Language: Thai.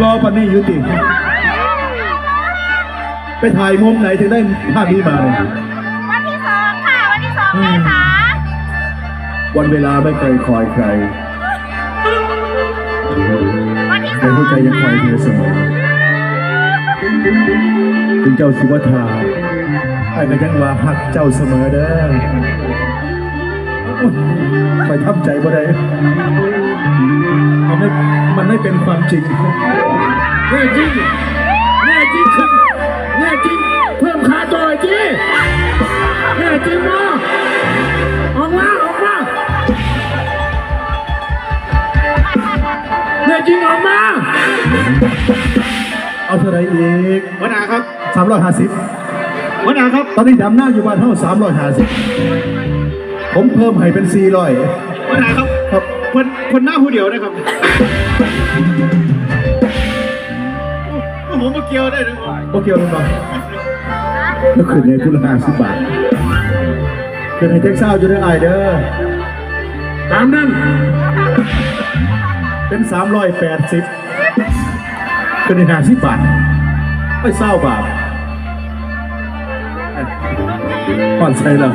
รอปันนี้ยุติไปถ่ายมุมไหนถึงได้ภาพนี้มาเนี่ย วันที่สองค่ะวันที่สองเลยค่ะ วันเวลาไม่เคยคอยใคร วันที่ส แต่ อง หัวใจยังคอยเธอเสมอถึงเจ้าสิวัฒนาไอ้ก็ยังว่าหักเจ้าเสมอเด้อคอยทำใจบ่ได้มันไม่เป็นความจริงแน่จริงแน่จริงขึ้นแน่จริงเพิ่มค่าตัวอีกทีแน่จริงมาออกมาแน่จริงออกมาเอาเท่าไรอีก หัวหน้าครับ 350 หัวหน้าครับ ตอนนี้ดำหน้าอยู่บ้านเท่า350ผมเพิ่มให้เป็น400หัวหน้าครับ ครับ คนหน้าผู้เดียวนะครับผมมาเกี่ยวได้หรือเปล่า โอเคลงมาแล้วคืนในทุน50 บาทคืนในเท็กซัสอยู่ได้ไอเด้อตามนั้นเป็น380คืนใน50 บาทไม่20 บาทผ่อนใช่หรอ